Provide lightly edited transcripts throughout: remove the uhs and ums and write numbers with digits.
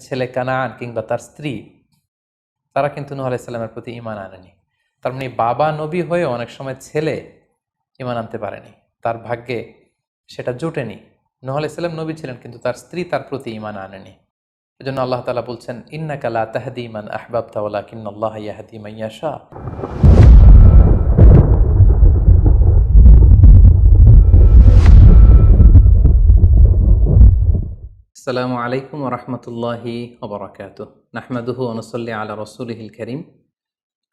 ছেলে কানান কিংবা তার স্ত্রী, তারা কিন্তু নূহ আলাইহিস সালামের প্রতি ঈমান আনেনি। তার মানে বাবা নবী হয়ে অনেক সময় ছেলে ঈমান আনতে পারেনি, তার ভাগ্যে সেটা জোটেনি। নূহ আলাইহিস সালাম নবী ছিলেন, কিন্তু তার স্ত্রী তার প্রতি ঈমান আনেনি। এজন্য আল্লাহ তাআলা বলছেন, ইন্নাকা লা তাহদি মান আহবাবতা ওয়ালাকিন্নাল্লাহা ইয়াহদি মান ইয়াশা। আসসালামু আলাইকুম ওয়া রাহমাতুল্লাহি ওয়া বারাকাতুহু। নাহমাদুহু ওয়া নুসাল্লি আলা রাসূলিহিল কারীম।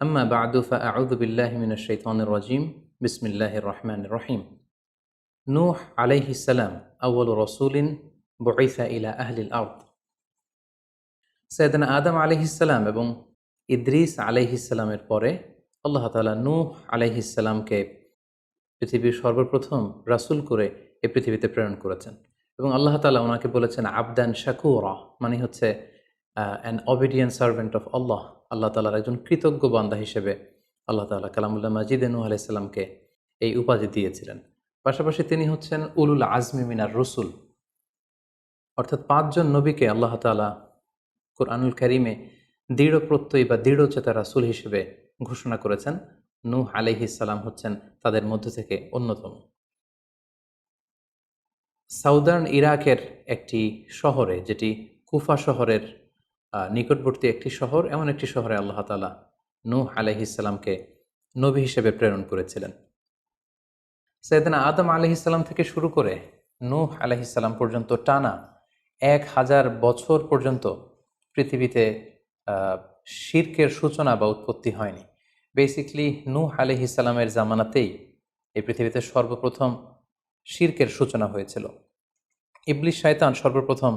আম্মা বা'দু ফাআউযু বিল্লাহি মিনাশ শাইতানির রাজীম। বিসমিল্লাহির রহমানির রহিম। নূহ আলাইহিস সালাম আউয়ালু রাসূলিন বুইসা ইলা আহলিল আরদ। সাইয়েদনা আদম আলাইহিস সালাম এবং ইদ্রিস আলাইহিস সালামের পরে আল্লাহ তাআলা নূহ আলাইহিস সালামকে পৃথিবীর সর্বপ্রথম রাসূল করে এই পৃথিবীতে প্রেরণ করেছেন। এবং আল্লাহ তাআলা ওনাকে বলেছেন আবদান শাকুরা, মানে হচ্ছে অ্যান অবিডিয়েন্ট সার্ভেন্ট অফ আল্লাহ। আল্লাহ তাআলার একজন কৃতজ্ঞ বান্দা হিসেবে আল্লাহ তাআলা কালামুল্লাহ মাজিদে নূহ আলাইহিস সালামকে এই উপাধি দিয়েছিলেন। পাশাপাশি তিনি হচ্ছেন উলুল আজমি মিনার রসুল, অর্থাৎ 5 জন নবীকে আল্লাহ তাআলা কুরআনুল কারীমে দৃঢ় প্রত্যয়ী বা দৃঢ়চেতা রাসূল হিসেবে ঘোষণা করেছেন। নূহ আলাইহিস সালাম হচ্ছেন তাদের মধ্য থেকে অন্যতম। সাউদার্ন ইরাকের একটি শহরে, যেটি কুফা শহরের নিকটবর্তী একটি শহর, এমন একটি শহরে আল্লাহ তাআলা নূহ আলাইহিস সালামকে নবী হিসেবে প্রেরণ করেছিলেন। সাইয়েদনা আদম আলাইহিস সালাম থেকে শুরু করে নূহ আলাইহিস সালাম পর্যন্ত টানা 1000 বছর পর্যন্ত পৃথিবীতে শিরকের সূচনা বা উৎপত্তি হয়নি। বেসিকলি নূহ আলাইহিস সালামের জামানাতেই এই পৃথিবীতে সর্বপ্রথম শিরকের সূচনা হয়েছিল। ইবলিস শয়তান সর্বপ্রথম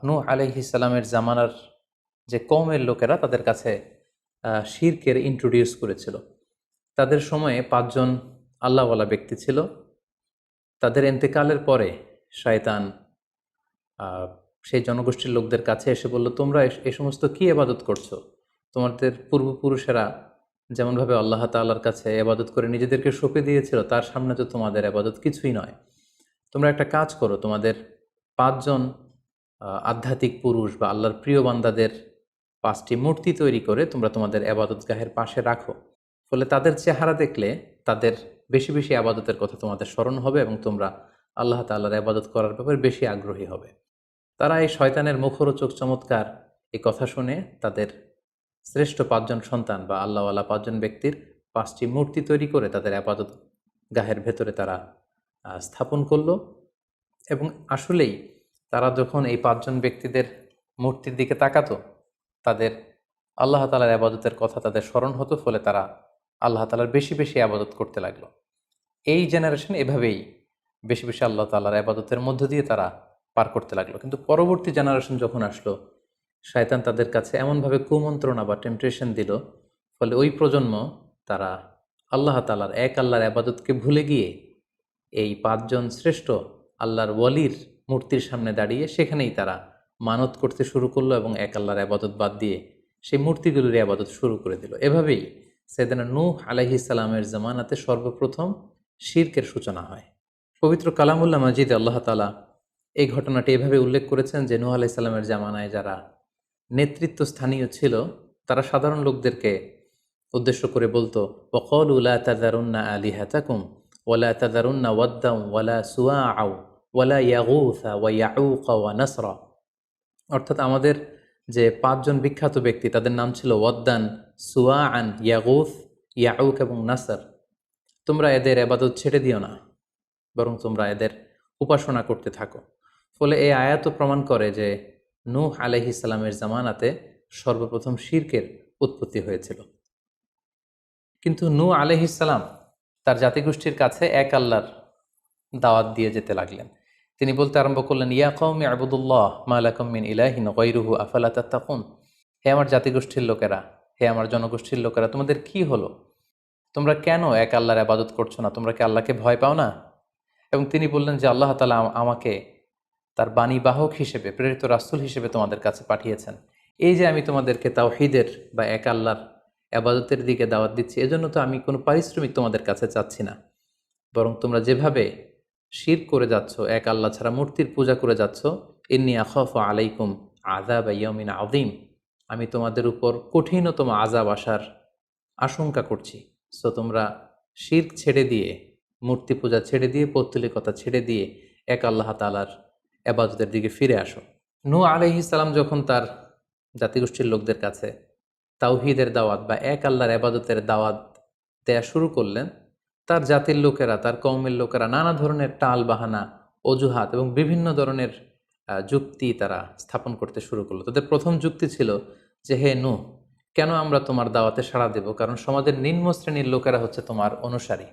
নূহ আলাইহিস সালামের জামানার যে কওমের লোকেরা, তাদের কাছে শিরকের ইন্ট্রোডিউস করেছিল। তাদের সময়ে 5 জন আল্লাহওয়ালা ব্যক্তি ছিল। তাদের ইন্তেকালের পরে শয়তান সেই জনগোষ্ঠীর লোকদের কাছে এসে বলল, তোমরা এই সমস্ত কি ইবাদত করছো? তোমাদের পূর্বপুরুষেরা যেমনভাবে আল্লাহ তাআলার কাছে ইবাদত করে নিজেদেরকে সঁপে দিয়েছিল, তার সামনে তো তোমাদের ইবাদত কিছুই নয়। তোমরা একটা কাজ করো, তোমাদের 5 জন আধ্যাত্মিক পুরুষ বা আল্লাহর প্রিয় বান্দাদের 5টি মূর্তি তৈরি করে তোমরা তোমাদের ইবাদতগাহের পাশে রাখো। ফলে তাদের চেহারা দেখলে তাদের বেশি বেশি ইবাদতের কথা তোমাদের স্মরণ হবে এবং তোমরা আল্লাহ তাআলার ইবাদত করার ব্যাপারে বেশি আগ্রহী হবে। তারা এই শয়তানের মুখরোচক চমৎকার এই কথা শুনে তাদের শ্রেষ্ঠ 5 জন সন্তান বা আল্লাহওয়ালা 5 জন ব্যক্তির 5টি মূর্তি তৈরি করে তাদের ইবাদত গাহের ভেতরে তারা স্থাপন করলো। এবং আসলেই তারা যখন এই 5 জন ব্যক্তিদের মূর্তির দিকে তাকাতো, তাদের আল্লাহ তাআলার ইবাদতের কথা তাদের স্মরণ হতো, ফলে তারা আল্লাহ তাআলার বেশি বেশি ইবাদত করতে লাগলো। এই জেনারেশন এভাবেই বেশি বেশি আল্লাহ তাআলার ইবাদতের মধ্য দিয়ে তারা পার করতে লাগলো। কিন্তু পরবর্তী জেনারেশন যখন আসলো, শয়তান তাদের কাছে এমনভাবে কুমন্ত্রণা বা টেম্পটেশন দিল, ফলে ওই প্রজন্ম তারা আল্লাহ তাআলার এক আল্লাহর ইবাদতকে ভুলে গিয়ে এই 5 জন শ্রেষ্ঠ আল্লাহর ওয়ালির মূর্তির সামনে দাঁড়িয়ে সেখানেই তারা মানত করতে শুরু করলো এবং এক আল্লাহর ইবাদত বাদ দিয়ে সেই মূর্তিগুলোর ইবাদত শুরু করে দিল। এভাবেই সাইয়েদনা নূহ আলাইহিস সালামের জামানাতে সর্বপ্রথম শিরকের সূচনা হয়। পবিত্র কালামুল্লাহ মাজিদে আল্লাহ তাআলা এই ঘটনাটি এভাবে উল্লেখ করেছেন যে নূহ আলাইহিস সালামের জামানায় যারা নেতৃত্ব স্থানীয় ছিল, তারা সাধারণ লোকদেরকে উদ্দেশ্য করে বলতো, ওয়াকালু লা তাযারুন্না আলিহাতাকুম ওয়ালা তাযারুন্না ওয়াদ্দাম ওয়ালা সুওয়াআ ওয়ালা ইয়াগুসা ওয়া ইয়াউকা ওয়া নাসরা। অর্থাৎ আমাদের যে 5 জন বিখ্যাত ব্যক্তি, তাদের নাম ছিল ওয়াদ্দান, সুওয়াআন, ইয়াগুস, ইয়াউক এবং নাসর। তোমরা এদের ইবাদত ছেড়ে দিও না, বরং তোমরা এদের উপাসনা করতে থাকো। ফলে এই আয়াত প্রমাণ করে যে নূহ আলাইহিস সালামের জামানাতে সর্বপ্রথম শিরকের উৎপত্তি হয়েছিল। কিন্তু নূহ আলাইহিস সালাম তার জাতিগোষ্ঠীর কাছে এক আল্লাহর দাওয়াত দিয়ে যেতে লাগলেন। তিনি বলতে আরম্ভ করলেন, ইয়া কওমি আবুদুল্লাহ মা লাকুম মিন ইলাহিন গায়রুহু আফালা তাত্তাকুন। হে আমার জাতিগোষ্ঠীর লোকেরা, হে আমার জনগোষ্ঠীর লোকেরা, তোমাদের কি হলো? তোমরা কেন এক আল্লাহর ইবাদত করছো না? তোমরা কি আল্লাহকে ভয় পাও না? এবং তিনি বললেন যে আল্লাহ তাআলা আমাকে তার বাণীবাহক হিসেবে, প্রেরিত রাসূল হিসেবে তোমাদের কাছে পাঠিয়েছেন। এই যে আমি তোমাদেরকে তাওহীদের বা এক আল্লাহর ইবাদতের দিকে দাওয়াত দিচ্ছি, এজন্য তো আমি কোনো পারিশ্রমিক তোমাদের কাছে চাচ্ছি না, বরং তোমরা যেভাবে শিরক করে যাচ্ছ, এক আল্লাহ ছাড়া মূর্তির পূজা করে যাচ্ছ, ইন্নী আখাফু আলাইকুম আযাব ইয়াউমিন আযীম, আমি তোমাদের উপর কঠিনতম আযাব আসার আশঙ্কা করছি। সো তোমরা শিরক ছেড়ে দিয়ে, মূর্তি পূজা ছেড়ে দিয়ে, পৌত্তলিকতা ছেড়ে দিয়ে এক আল্লাহ তাআলার ইবাদতের দিকে ফিরে আসো। নূহ আলাইহিস সালাম যখন তার জাতিগোষ্ঠীর লোকদের কাছে তাওহীদের দাওয়াত বা এক আল্লাহর ইবাদতের দাওয়াত দেয়া শুরু করলেন, তার জাতির লোকেরা, তার কওমের লোকেরা নানা ধরনের টাল বাহানা, অজুহাত এবং বিভিন্ন ধরনের যুক্তি তারা স্থাপন করতে শুরু করলো। তাদের প্রথম যুক্তি ছিল যে, হে নূহ, কেন আমরা তোমার দাওয়াতে সাড়া দেব? কারণ সমাজের নিম্ন শ্রেণীর লোকেরা হচ্ছে তোমার অনুসারী।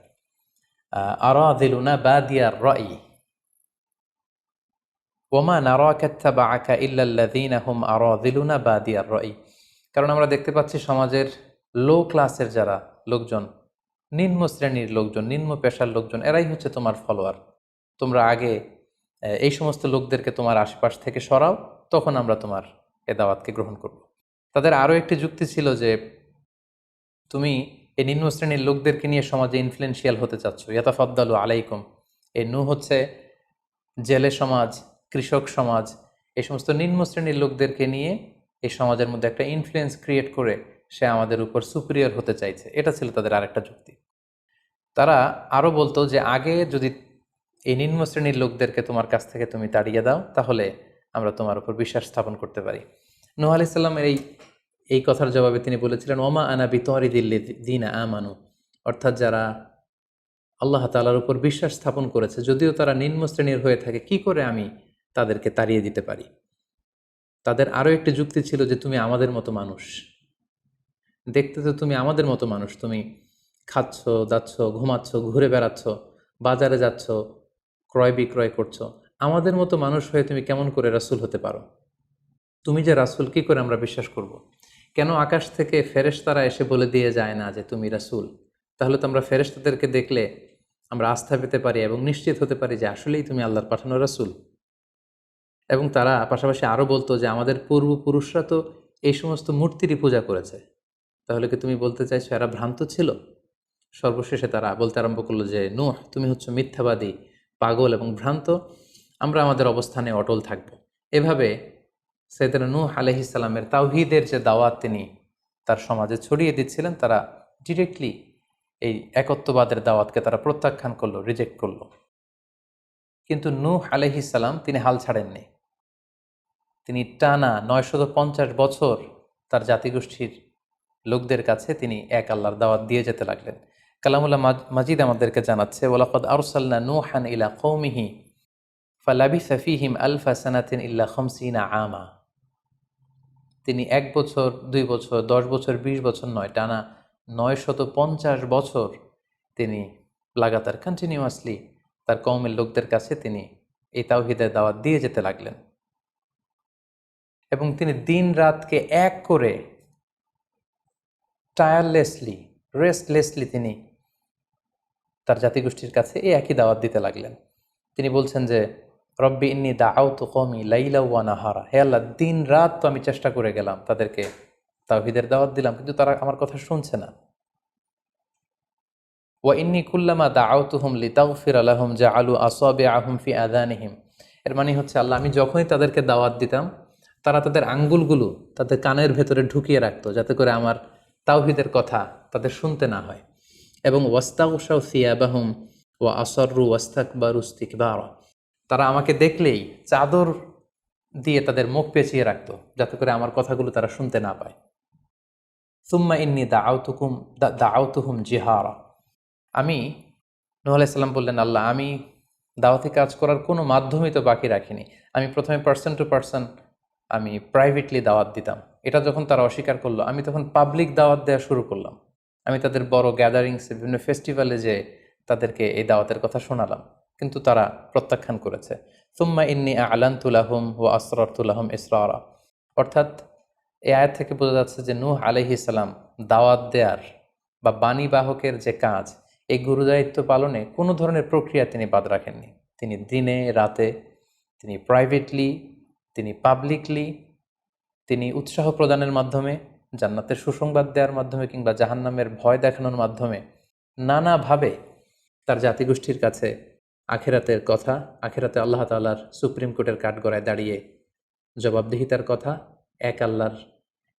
আরাযিলুনা বাদিয়ার রাই ওমা নারাকা ইত্তাবাআকা ইল্লাল্লাযীনা হুম আরাযিলুনা বাদিয়ার রাই। কারণ আমরা দেখতে পাচ্ছি সমাজের লো ক্লাসের যারা লোকজন, নিম্ন শ্রেণীর লোকজন, নিম্ন পেশার লোকজন, এরাই হচ্ছে তোমার ফলোয়ার। তোমরা আগে এই সমস্ত লোকদেরকে তোমার আশপাশ থেকে সরাও, তখন আমরা তোমার এ দাওয়াতকে গ্রহণ করব। তাদের আরও একটি যুক্তি ছিল যে, তুমি এই নিম্ন শ্রেণীর লোকদেরকে নিয়ে সমাজে ইনফ্লুয়েন্সিয়াল হতে চাচ্ছ। ইয়াতাফাদ্দালু আলাইকুম, এই নূহ হচ্ছে জেলে সমাজ, কৃষক সমাজ, এই সমস্ত নিম্ন শ্রেণীর লোকদেরকে নিয়ে এই সমাজের মধ্যে একটা ইনফ্লুয়েন্স ক্রিয়েট করে সে আমাদের উপর সুপিরিয়র হতে চাইছে। এটা ছিল তাদের আরেকটা যুক্তি। তারা আরও বলতো যে, আগে যদি এই নিম্ন শ্রেণীর লোকদেরকে তোমার কাছ থেকে তুমি তাড়িয়ে দাও, তাহলে আমরা তোমার উপর বিশ্বাস স্থাপন করতে পারি। নূহ আলাইহিস সালামের এই কথার জবাবে তিনি বলেছিলেন, ওমা আনা বিতারিদিল্লাযীনা আমানু, অর্থাৎ যারা আল্লাহ তাআলার উপর বিশ্বাস স্থাপন করেছে, যদিও তারা নিম্ন শ্রেণীর হয়ে থাকে, কি করে আমি তাদেরকে তাড়িয়ে দিতে পারি? তাদের আরও একটি যুক্তি ছিল যে, তুমি আমাদের মতো মানুষ, দেখতে তো তুমি আমাদের মতো মানুষ, তুমি খাচ্ছ, দাচ্ছ, ঘুমাচ্ছ, ঘুরে বেড়াচ্ছ, বাজারে যাচ্ছ, ক্রয় বিক্রয় করছো, আমাদের মতো মানুষ হয়ে তুমি কেমন করে রাসূল হতে পারো? তুমি যে রাসূল, কি করে আমরা বিশ্বাস করব? কেন আকাশ থেকে ফেরেশতারা এসে বলে দিয়ে যায় না যে তুমি রাসূল? তাহলে তো আমরা ফেরেশতাদেরকে দেখলে আমরা আস্থা পেতে পারি এবং নিশ্চিত হতে পারি যে আসলেই তুমি আল্লাহর পাঠানো রাসূল। এবং তারা পাশাপাশি আরও বলতো যে, আমাদের পূর্বপুরুষরা তো এই সমস্ত মূর্তিরই পূজা করেছে, তাহলে কি তুমি বলতে চাইছো এরা ভ্রান্ত ছিল? সর্বশেষে তারা বলতে আরম্ভ করলো যে, নূহ, তুমি হচ্ছে মিথ্যাবাদী, পাগল এবং ভ্রান্ত, আমরা আমাদের অবস্থানে অটল থাকব। এভাবে সাইয়েদনা নূহ আলাইহিস সালামের তাওহীদের যে দাওয়াত তিনি তার সমাজে ছড়িয়ে দিচ্ছিলেন, তারা ডিরেক্টলি এই একত্ববাদের দাওয়াতকে তারা প্রত্যাখ্যান করলো, রিজেক্ট করলো। কিন্তু নূহ আলাইহিস সালাম তিনি হাল ছাড়েননি। তিনি টানা 950 বছর তার জাতিগোষ্ঠীর লোকদের কাছে তিনি এক আল্লাহর দাওয়াত দিয়ে যেতে লাগলেন। কালামুল্লাহ মাজিদ আমাদেরকে জানাচ্ছে, ওয়ালাকাদ আরসালনা নূহান ইলা কওমিহি ফালাবিসা ফীহিম আলফা সানাতিন ইল্লা 50 আমা। তিনি 1 বছর, 2 বছর, 10 বছর, 20 বছর নয়, টানা 950 বছর তিনি লাগাতার কন্টিনিউয়াসলি তার কওমের লোকদের কাছে তিনি এই তাওহীদের দাওয়াত দিয়ে যেতে লাগলেন। এবং তিনি দিন রাতকে এক করে টায়ারলেসলি, রেস্টলেসলি তিনি তার জাতিগোষ্ঠীর কাছে এই একই দাওয়াত দিতে লাগলেন। তিনি বলছেন যে, রব্বি ইন্নী দাআউতু কওমি লাইলা ওয়া নাহারা, হে আল্লাহ, দিন রাত তো আমি চেষ্টা করে গেলাম, তাদেরকে তাওহীদের দাওয়াত দিলাম, কিন্তু তারা আমার কথা শুনছে না। ওয়া ইন্নী কুল্লামা দাআউতুহুম লিতাগফিরা লাহুম জাআলু আসাবিআহুম ফি আযানিহিম। এর মানে হচ্ছে, আল্লাহ, আমি যখনই তাদেরকে দাওয়াত দিতাম, তারা তাদের আঙ্গুলগুলো তাদের কানের ভেতরে ঢুকিয়ে রাখতো, যাতে করে আমার তাওহীদের কথা তাদের শুনতে না হয়। এবং ওয়াস্তাগশাউ সিয়াবাহুম ওয়া আসররু ওয়াস্তাকবারু ইস্তিকবারা, তারা আমাকে দেখলেই চাদর দিয়ে তাদের মুখ পেঁচিয়ে রাখতো, যাতে করে আমার কথাগুলো তারা শুনতে না পায়। সুম্মা ইন্নী দাআউতুহুম জিহারা। আমি, নূহ আলাইহিস সালাম বললেন, আল্লাহ, আমি দাওয়াতি কাজ করার কোনো মাধ্যমই তো বাকি রাখিনি। আমি প্রথমে পার্সন টু পার্সন আমি প্রাইভেটলি দাওয়াত দিতাম। এটা যখন তারা অস্বীকার করলো, আমি তখন পাবলিক দাওয়াত দেওয়া শুরু করলাম। আমি তাদের বড় গ্যাদারিংসে, বিভিন্ন ফেস্টিভ্যালে যে তাদেরকে এই দাওয়াতের কথা শোনালাম, কিন্তু তারা প্রত্যাখ্যান করেছে। সুম্মা ইন্নী আ'লানতু লাহুম ওয়া আসরারতু লাহুম ইসরারা। অর্থাৎ এই আয়াত থেকে বোঝা যাচ্ছে যে, নূহ আলাইহিস সালাম দাওয়াত দেয়ার বা বাণী বাহকের যে কাজ, এই গুরুদায়িত্ব পালনে কোনো ধরনের প্রক্রিয়া তিনি বাদ রাখেননি। তিনি দিনে রাতে, তিনি প্রাইভেটলি, তিনি পাবলিকলি, তিনি উৎসাহ প্রদানের মাধ্যমে, জান্নাতের সুসংবাদ দেওয়ার মাধ্যমে, কিংবা জাহান্নামের ভয় দেখানোর মাধ্যমে নানাভাবে তার জাতিগোষ্ঠীর কাছে আখিরাতের কথা, আখিরাতে আল্লাহ তাআলার সুপ্রিম কোর্টের কাঠগড়ায় দাঁড়িয়ে জবাবদিহিতার কথা, এক আল্লাহর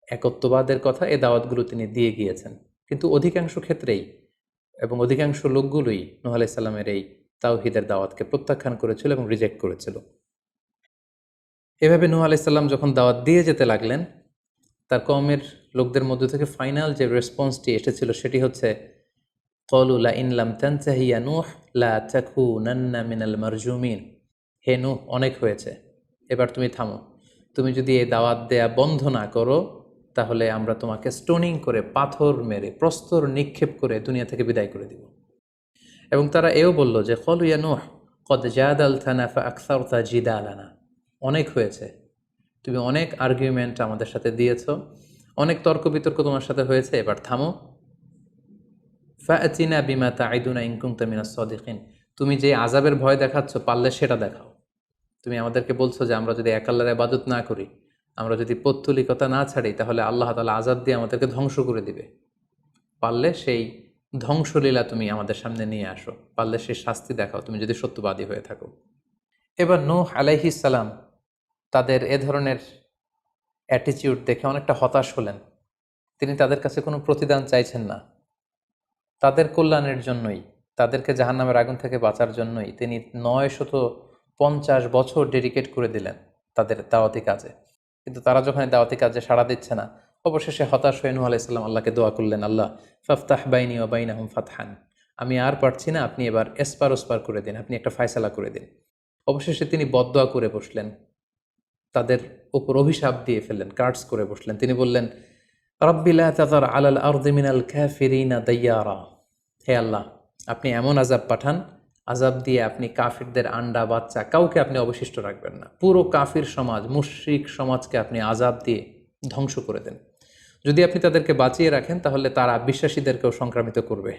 একত্ববাদের কথা, এই দাওয়াতগুলো তিনি দিয়ে গিয়েছেন। কিন্তু অধিকাংশ ক্ষেত্রেই এবং অধিকাংশ লোকগুলোই নূহ আলাইহিস সালামের এই তাওহীদের দাওয়াতকে প্রত্যাখ্যান করেছিল এবং রিজেক্ট করেছিল। এভাবে নূহ আলাইহিস সালাম যখন দাওয়াত দিয়ে যেতে লাগলেন, তার কওমের লোকদের মধ্য থেকে ফাইনাল যে রেসপন্সটি এসেছিল সেটি হচ্ছে, ক্বালু লাইন লাম তানতাহি ইয়া নূহ লা তাকুনান্না মিনাল মারজুমিন। হে নূহ, অনেক হয়েছে, এবার তুমি থামো। তুমি যদি এই দাওয়াত দেয়া বন্ধ না করো, তাহলে আমরা তোমাকে স্টোনিং করে, পাথর মেরে, প্রস্তর নিক্ষেপ করে দুনিয়া থেকে বিদায় করে দিব। এবং তারা এও বলল যে, ক্বালু ইয়া নূহ ক্বাদ জাদালতানা ফাআকসারতা জিদালানা। অনেক হয়েছে, তুমি অনেক আর্গুমেন্ট আমাদের সাথে দিয়েছ, অনেক তর্ক বিতর্ক তোমার সাথে হয়েছে, এবার থামো। ফাআতিনা বিমা তাইদুনা ইন কুনতা মিনাস সাদিকিন। তুমি যে আযাবের ভয় দেখাচ্ছ, পারলে সেটা দেখাও। তুমি আমাদেরকে বলছো যে আমরা যদি এক আল্লাহর ইবাদত না করি, আমরা যদি পৌত্তলিকতা না ছাড়ি, তাহলে আল্লাহ তাআলা আযাব দিয়ে আমাদেরকে ধ্বংস করে দিবে। পারলে সেই ধ্বংসলীলা তুমি আমাদের সামনে নিয়ে আসো, পারলে সেই শাস্তি দেখাও, তুমি যদি সত্যবাদী হয়ে থাকো। এবার নূহ আলাইহিস সালাম তাদের এ ধরনের অ্যাটিটিউড দেখে অনেকটা হতাশ হলেন। তিনি তাদের কাছে কোনো প্রতিদান চাইছেন না, তাদের কল্যাণের জন্যই, তাদেরকে জাহান্নামের আগুন থেকে বাঁচার জন্যই তিনি 950 বছর ডেডিকেট করে দিলেন তাদের দাওয়াতি কাজে। কিন্তু তারা যখন এই দাওয়াতি কাজে সাড়া দিচ্ছে না, অবশেষে হতাশ হয়ে নূহ আলাইহিস সালাম আল্লাহকে দোয়া করলেন, আল্লাহ ফাফতাহ বাইনি ওয়া বাইনাহুম ফাতহান। আমি আর পারছি না, আপনি এবার এসপার ওসপার করে দিন, আপনি একটা ফায়সালা করে দিন। অবশেষে তিনি বদদোয়া করে বসলেন, তাদের উপর অভিশাপ দিয়ে ফেললেন, কার্ডস করে বসলেন। তিনি বললেন, রাব্বি লা তাযার আলাল আরদি মিনাল কাফিরিনা দাইয়ারা। হে আল্লাহ, আপনি এমন আযাব পাঠান, আযাব দিয়ে আপনি কাফিরদের আন্ডা বাচ্চা কাউকে আপনি অবশিষ্ট রাখবেন না। পুরো কাফির সমাজ, মুশরিক সমাজকে আপনি আযাব দিয়ে ধ্বংস করে দেন। যদি আপনি তাদেরকে বাঁচিয়ে রাখেন, তাহলে তারা বিশ্বাসীদেরকেও সংক্রামিত করবে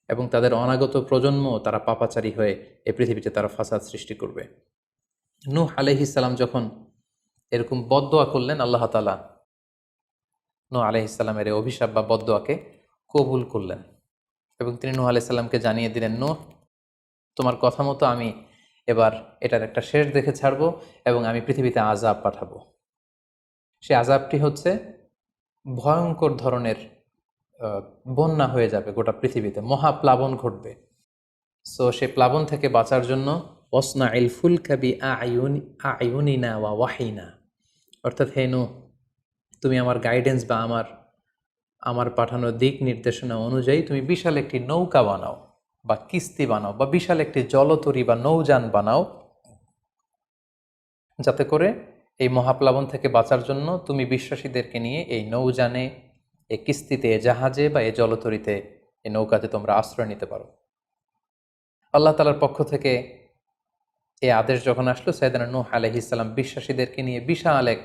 এবং তাদের অনাগত প্রজন্ম তারা পাপাচারী হয়ে এই পৃথিবীতে তারা ফাসাদ সৃষ্টি করবে। নূহ আলাইহিস সালাম যখন এরকম বদদোয়া করলেন, আল্লাহ তাআলা নূহ আলাইহিস সালামের এই অভিশাপ বা বদদোয়াকে কবুল করলেন এবং তিনি নূহ আলাইহিস সালামকে জানিয়ে দিলেন, নূহ, তোমার কথা মতো আমি এবার এটার একটা শেষ দেখে ছাড়বো এবং আমি পৃথিবীতে আযাব পাঠাবো। সে আযাবটি হচ্ছে ভয়ঙ্কর ধরনের বন্যা হয়ে যাবে গোটা পৃথিবীতে, মহাপ্লাবন ঘটবে। সো সে প্লাবন থেকে বাঁচার জন্য ওয়াসনাইল ফুলকা বিআইউনিনা ওয়া ওয়াহিনা, অর্থাৎ হে নূহ, তুমি আমার গাইডেন্স বা আমার পাঠানো দিক নির্দেশনা অনুযায়ী তুমি বিশাল একটি নৌকা বানাও বা কিস্তি বানাও বা বিশাল একটি জলতরী বা নৌযান বানাও, যাতে করে এই মহাপ্লাবন থেকে বাঁচার জন্য তুমি বিশ্বাসীদেরকে নিয়ে এই নৌযানে, এই কিস্তিতে, জাহাজে বা এই জলতরীতে, এই নৌকাতে তোমরা আশ্রয় নিতে পারো। আল্লাহ তাআলার পক্ষ থেকে এই আদেশ যখন আসলো, সাইয়েদনা নূহ আলাইহিস সালাম বিশ্বাসীদেরকে নিয়ে বিশাল এক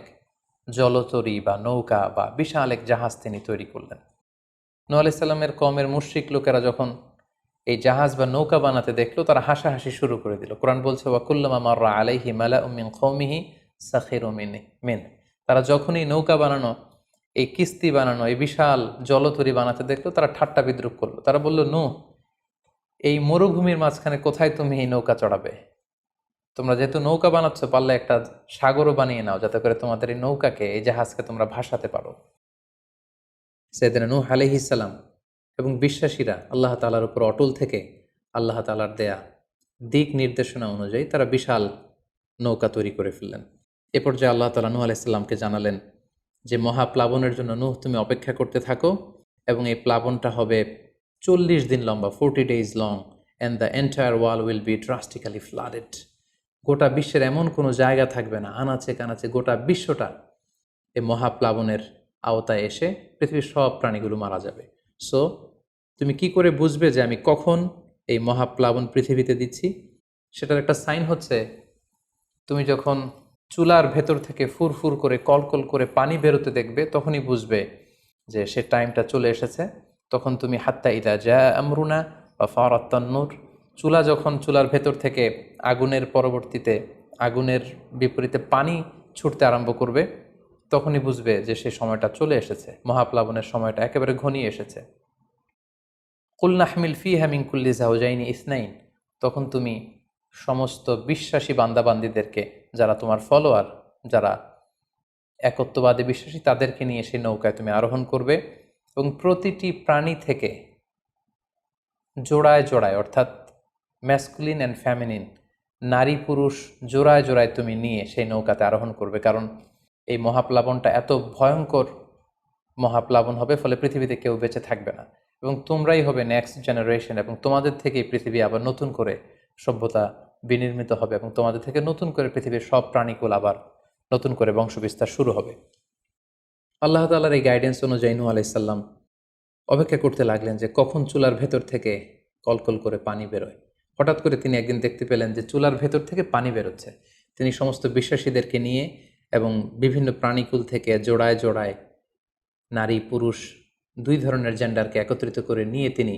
জলতরী বা নৌকা বা বিশাল এক জাহাজ তিনি তৈরি করলেন। নূহ আলাইহিস সালামের কওমের মুশরিক লোকেরা যখন এই জাহাজ বা নৌকা বানাতে দেখলো, তারা হাসাহাসি শুরু করে দিল। কোরআন বলছে, ওয়া কুল্লামা মাররা আলাইহি মালাউম মিন কওমিহি সাখিরু মিন। তারা যখনই নৌকা বানানো, এই কিস্তি বানানো, এই বিশাল জলতরী বানাতে দেখলো, তারা ঠাট্টা বিদ্রুপ করলো। তারা বলল, নূহ, এই মরুভূমির মাঝখানে কোথায় তুমি এই নৌকা চড়াবে? তোমরা যেহেতু নৌকা বানাচ্ছ, পারলে একটা সাগরও বানিয়ে নাও, যাতে করে তোমাদের এই নৌকাকে, এই জাহাজকে তোমরা ভাসাতে পারো। সাইয়েদনা নূহ আলাইহিস সালাম এবং বিশ্বাসীরা আল্লাহ তাআলার উপর অটল থেকে আল্লাহ তাআলার দেয়া দিক নির্দেশনা অনুযায়ী তারা বিশাল নৌকা তৈরি করে ফেললেন। এ পর্যায়ে আল্লাহ তাআলা নূহ আলাইহিস সালামকে জানালেন যে, মহাপ্লাবনের জন্য নূহ তুমি অপেক্ষা করতে থাকো এবং এই প্লাবনটা হবে 40 দিন লম্বা, 40 days long, and the entire wall will be drastically flooded. গোটা বিশ্বের এমন কোনো জায়গা থাকবে না, আনাচে কানাচে গোটা বিশ্বটা এই মহাপ্লাবনের আওতায় এসে পৃথিবীর সব প্রাণীগুলো মারা যাবে। সো তুমি কি করে বুঝবে যে আমি কখন এই মহাপ্লাবন পৃথিবীতে দিচ্ছি? সেটার একটা সাইন হচ্ছে, তুমি যখন চুলার ভেতর থেকে ফুরফুর করে, কলকল করে পানি বেরোতে দেখবে, তখনই বুঝবে যে সে টাইমটা চলে এসেছে। তখন তুমি হাত্তা ইদা জা আমরুনা বা ফারাত তান্নুর, চুলার ভেতর থেকে আগুনের পরবর্তীতে, আগুনের বিপরীতে পানি ছুটতে আরম্ভ করবে, তখনই বুঝবে যে সে সময়টা চলে এসেছে, মহাপ্লাবনের সময়টা একেবারে ঘনিয়ে এসেছে। কুল নাহমিল ফিহা মিন কুল্লি যাওজাইনি ইসনাইন, তখন তুমি সমস্ত বিশ্বাসী বান্দাবান্দিদেরকে, যারা তোমার ফলোয়ার, যারা একত্ববাদে বিশ্বাসী তাদেরকে নিয়ে সেই নৌকায় তুমি আরোহণ করবে এবং প্রতিটি প্রাণী থেকে জোড়ায় জোড়ায়, অর্থাৎ ম্যাসকুলিন অ্যান্ড ফ্যামিনিন, নারী পুরুষ জোড়ায় জোড়ায় তুমি নিয়ে সেই নৌকাতে আরোহণ করবে, কারণ এই মহাপ্লাবনটা এত ভয়ঙ্কর মহাপ্লাবন হবে, ফলে পৃথিবীতে কেউ বেঁচে থাকবে না এবং তোমরাই হবে নেক্সট জেনারেশন, এবং তোমাদের থেকেই পৃথিবী আবার নতুন করে সভ্যতা বিনির্মিত হবে এবং তোমাদের থেকে নতুন করে পৃথিবীর সব প্রাণীকুল আবার নতুন করে বংশবিস্তার শুরু হবে। আল্লাহ তাআলার এই গাইডেন্স অনুযায়ী নূহ আলাইহিস সালাম অপেক্ষা করতে লাগলেন যে কখন চুলার ভেতর থেকে কলকল করে পানি বেরোয়। হঠাৎ করে তিনি একদিন দেখতে পেলেন যে চুলার ভেতর থেকে পানি বেরোচ্ছে। তিনি সমস্ত বিশ্বাসীদেরকে নিয়ে এবং বিভিন্ন প্রাণীকুল থেকে জোড়ায় জোড়ায় নারী পুরুষ দুই ধরনের জেন্ডারকে একত্রিত করে নিয়ে তিনি